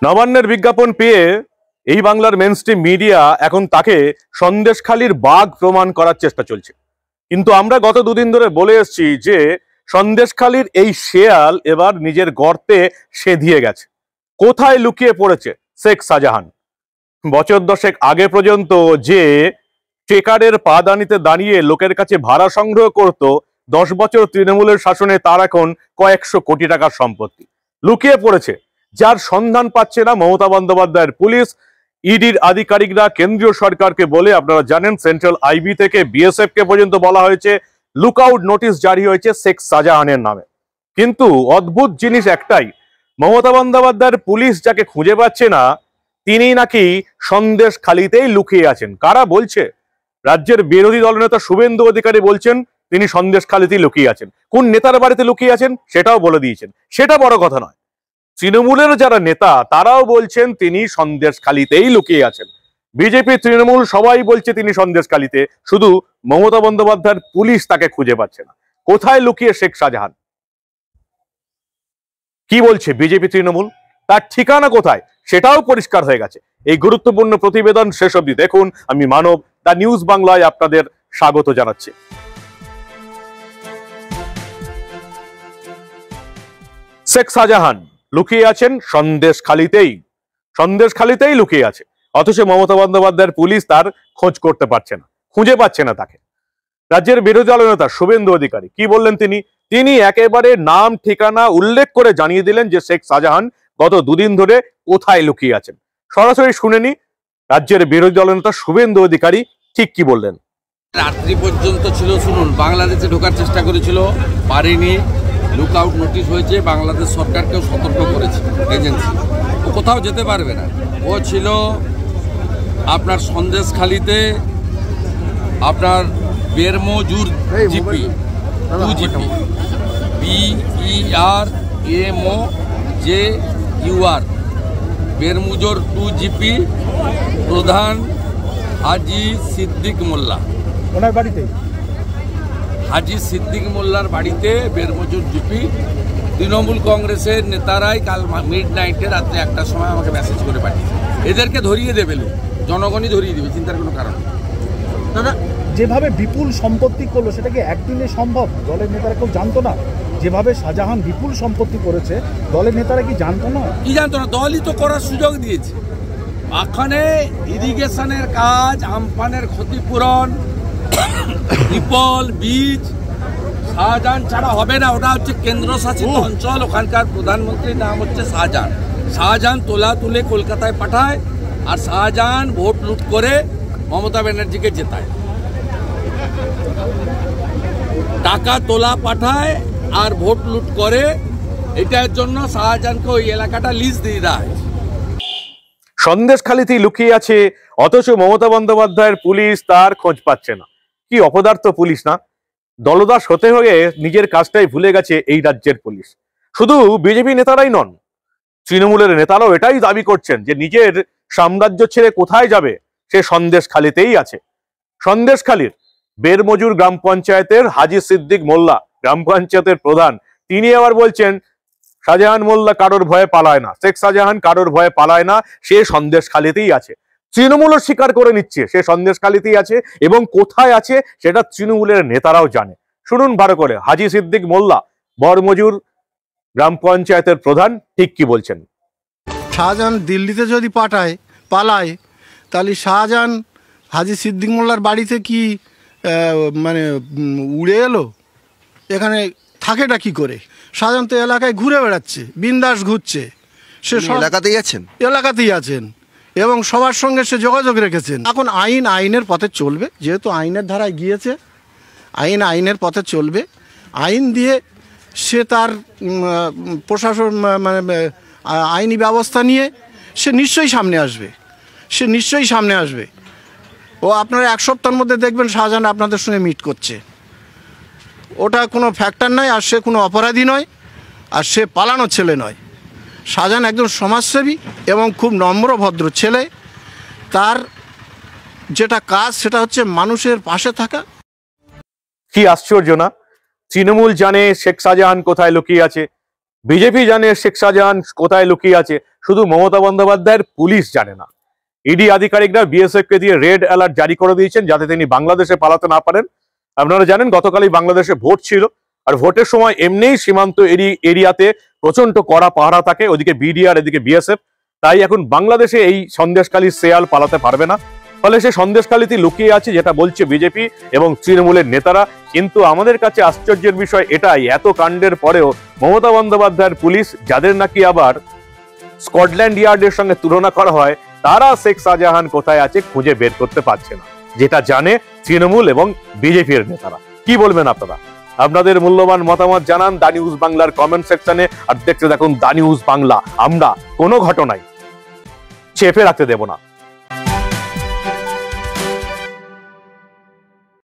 নবান্নের বিজ্ঞাপন পেয়ে এই বাংলার মেনস্ট্রিম মিডিয়া এখন তাকে সন্দেশখালির বাঘ প্রমাণ করার চেষ্টা চলছে। কিন্তু আমরা গত দুদিন ধরে বলে এসেছি যে সন্দেশখালির এই শেয়াল এবার নিজের গর্তে সেধিয়ে গেছে। কোথায় লুকিয়ে পড়েছে শেখ শাহজাহান? বছর দশেক আগে পর্যন্ত যে ট্রেকারের পাদানিতে দাঁড়িয়ে লোকের কাছে ভাড়া সংগ্রহ করত, 10 বছর তৃণমূলের শাসনে তার এখন কয়েকশো কোটি টাকার সম্পত্তি লুকিয়ে পড়েছে, যার সন্ধান পাচ্ছে না মমতা বন্দ্যোপাধ্যায়ের পুলিশ। ইডির আধিকারিকরা কেন্দ্রীয় সরকারকে বলে, আপনারা জানেন সেন্ট্রাল আইবি থেকে বিএসএফ কে পর্যন্ত বলা হয়েছে, লুকআউট নোটিশ জারি হয়েছে শেখ শাহজাহানের নামে। কিন্তু অদ্ভুত জিনিস একটাই, মমতা বন্দ্যোপাধ্যায়ের পুলিশ যাকে খুঁজে পাচ্ছে না তিনি নাকি সন্দেশখালিতেই লুকিয়ে আছেন। কারা বলছে? রাজ্যের বিরোধী দলনেতা শুভেন্দু অধিকারী বলছেন তিনি সন্দেশখালিতেই লুকিয়ে আছেন। কোন নেতার বাড়িতে লুকিয়ে আছেন সেটাও বলে দিয়েছেন, সেটা বড় কথা নয়। তৃণমূলের যারা নেতা তারাও বলছেন তিনি সন্দেশখালিতেই লুকিয়ে আছেন। বিজেপি, তৃণমূল সবাই বলছে তিনি সন্দেশখালিতে, শুধু মমতা বন্দ্যোপাধ্যায়ের পুলিশ তাকে খুঁজে পাচ্ছে না। কোথায় লুকিয়ে শেখ শাহজাহান? কি বলছে বিজেপি, তৃণমূল? তার ঠিকানা কোথায় সেটাও পরিষ্কার হয়ে গেছে। এই গুরুত্বপূর্ণ প্রতিবেদন শেষ অবধি দেখুন। আমি মানব, দা নিউজ বাংলায় আপনাদের স্বাগত জানাচ্ছি। শেখ শাহজাহান লুকিয়ে আছেন সন্দেশখালিতেই, সন্দেশখালিতেই লুকিয়ে আছে। অথচ মমতা বন্দ্যোপাধ্যায়ের পুলিশ তার খোঁজ করতে পারছে না, খুঁজে পাচ্ছে না তাকে। রাজ্যের বিরোধী দলনেতা শুভেন্দু অধিকারী কি বললেন? তিনি একেবারে নাম ঠিকানা উল্লেখ করে জানিয়ে দিলেন যে শেখ শাহজাহান গত দুদিন ধরে কোথায় লুকিয়ে আছেন। সরাসরি শুনেনি রাজ্যের বিরোধী দলনেতা শুভেন্দু অধিকারী ঠিক কি বললেন। রাত্রি পর্যন্ত ছিল, শুনুন, বাংলাদেশে ঢোকার চেষ্টা করেছিল, পারেনি, লুকআউট নোটিশ হয়েছে, বাংলাদেশ সরকারকেও সতর্ক করেছে এজেন্সি, ও কোথাও যেতে পারবে না। ও ছিল আপনার সন্দেশখালিতে, আপনার Bermajur GP 2 GP BERMOJUR Bermajur 2 GP প্রধান হাজি সিদ্দিক মোল্লা, ওনার বাড়িতে, হাজি সিদ্দিক মোল্লার বাড়িতে বেরমজুর জিপি। তৃণমূল কংগ্রেসের নেতারাই কাল মিডনাইটে রাত্রে 1টার সময় আমাকে মেসেজ করে পাঠিয়েছে, এদেরকে ধরিয়ে দেবে, জনগণই ধরিয়ে দেবে, চিন্তার কোনো কারণ নেই। দাদা, যেভাবে বিপুল সম্পত্তি করলো সেটা কি একদিনে সম্ভব? দলের নেতারা কেউ জানতো না যেভাবে শাহজাহান বিপুল সম্পত্তি করেছে? দলের নেতারা কি জানতো না? কি জানতো না? দলই তো করার সুযোগ দিয়েছে। ওখানে ইরিগেশনের কাজ, আমফানের ক্ষতিপূরণ, ট্রিপল বীজ শাহজাহান ছাড়া হবে না। ওটা হচ্ছে কেন্দ্রশাসিত অঞ্চল, ওখানকার প্রধানমন্ত্রীর নাম হচ্ছে শাহজাহান। শাহজাহান তোলা তুলে কলকাতায় পাঠায়, আর শাহজাহান ভোট লুট করে মমতা ব্যানার্জিকে জেতায়। টাকা তোলা পাঠায় আর ভোট লুট করে, এটার জন্য শাহজাহানকে ওই এলাকাটা লিজ দিয়ে দেয়। সন্দেশখালিতেই লুকিয়ে আছে, অথচ মমতা বন্দ্যোপাধ্যায়ের পুলিশ তার খোঁজ পাচ্ছে না। কি অপদার্থ পুলিশ না! দলদাস হতে হয়ে নিজের কাজটাই ভুলে গেছে এই রাজ্যের পুলিশ। শুধু বিজেপি নেতারাই নন, তৃণমূলের নেতারাও এটাই দাবি করছেন যে নিজের সাম্রাজ্য ছেড়ে কোথায় যাবে, সে সন্দেশখালিতেই আছে। সন্দেশখালির বেরমজুর গ্রাম পঞ্চায়েতের হাজি সিদ্দিক মোল্লা, গ্রাম পঞ্চায়েতের প্রধান, তিনি আবার বলছেন শাহজাহান মোল্লা কারোর ভয়ে পালায় না, শেখ শাহজাহান কারোর ভয়ে পালায় না, সে সন্দেশখালিতেই আছে। তৃণমূলও স্বীকার করে নিচ্ছে সে সন্দেশখালিতেই আছে, এবং কোথায় আছে সেটা তৃণমূলের নেতারাও জানে। শুনুন ভালো করে হাজি সিদ্দিক মোল্লা, বরমজুর গ্রাম পঞ্চায়েতের প্রধান, ঠিক কি বলছেন। শাহজাহান দিল্লিতে যদি পালায়, তাহলে শাহজাহান হাজি সিদ্দিক মোল্লার বাড়িতে কি মানে উড়ে এলো? এখানে থাকেটা কি করে? শাহজাহান তো এলাকায় ঘুরে বেড়াচ্ছে, বিন্দাস ঘুরছে, সে এলাকাতেই আছেন এবং সবার সঙ্গে সে যোগাযোগ রেখেছেন। এখন আইনের পথে চলবে, যেহেতু আইনের ধারায় গিয়েছে, আইনের পথে চলবে। আইন দিয়ে সে তার প্রশাসন মানে আইনি ব্যবস্থা নিয়ে সে নিশ্চয়ই সামনে আসবে। ও আপনারা 1 সপ্তাহের মধ্যে দেখবেন শাহজাহান আপনাদের সঙ্গে মিট করছে। ওটা কোনো ফ্যাক্টর নয়, আর সে কোনো অপরাধী নয়, আর সে পালানো ছেলে নয়। শাহজাহান একজন সমাজসেবী এবং খুব নম্র ভদ্র ছেলে। তার যেটা কাজ সেটা হচ্ছে মানুষের পাশে থাকা। কি আশ্চর্য না! তৃণমূল জানে শেখ শাহজাহান কোথায় লুকিয়ে আছে, বিজেপি জানে শেখ শাহজাহান কোথায় লুকিয়ে আছে, শুধু মমতা বন্দ্যোপাধ্যায়ের পুলিশ জানে না। ইডি আধিকারিকরা বিএসএফ কে দিয়ে রেড অ্যালার্ট জারি করে দিয়েছেন যাতে তিনি বাংলাদেশে পালাতে না পারেন। আপনারা জানেন গতকালই বাংলাদেশে ভোট ছিল, আর ভোটের সময় এমনিই সীমান্ত এরিয়াতে প্রচন্ড কড়া পাহারা থাকে, ওদিকে বিডিআর এদিকে বিএসএফ। তাই এখন বাংলাদেশে এই সন্দেশখালীর শেয়াল পালাতে পারবে না, ফলে সে সন্দেশখালীতে লুকিয়ে আছে যেটা বলছে বিজেপি এবং তৃণমূলের নেতারা। কিন্তু আমাদের কাছে আশ্চর্যের বিষয় এটাই, এত কাণ্ডের পরেও মমতা বন্দ্যোপাধ্যায়ের পুলিশ, যাদের নাকি আবার স্কটল্যান্ড ইয়ার্ডের সঙ্গে তুলনা করা হয়, তারা শেখ শাহজাহান কোথায় আছে খুঁজে বের করতে পারছে না, যেটা জানে তৃণমূল এবং বিজেপির নেতারা। কি বলবেন আপনারা? আপনাদের মূল্যবান মতামত জানান দা নিউজ বাংলার কমেন্ট সেকশনে। আর দেখতে দেখুন দা নিউজ বাংলা, আমরা কোনো ঘটনাই চেপে রাখতে দেব না।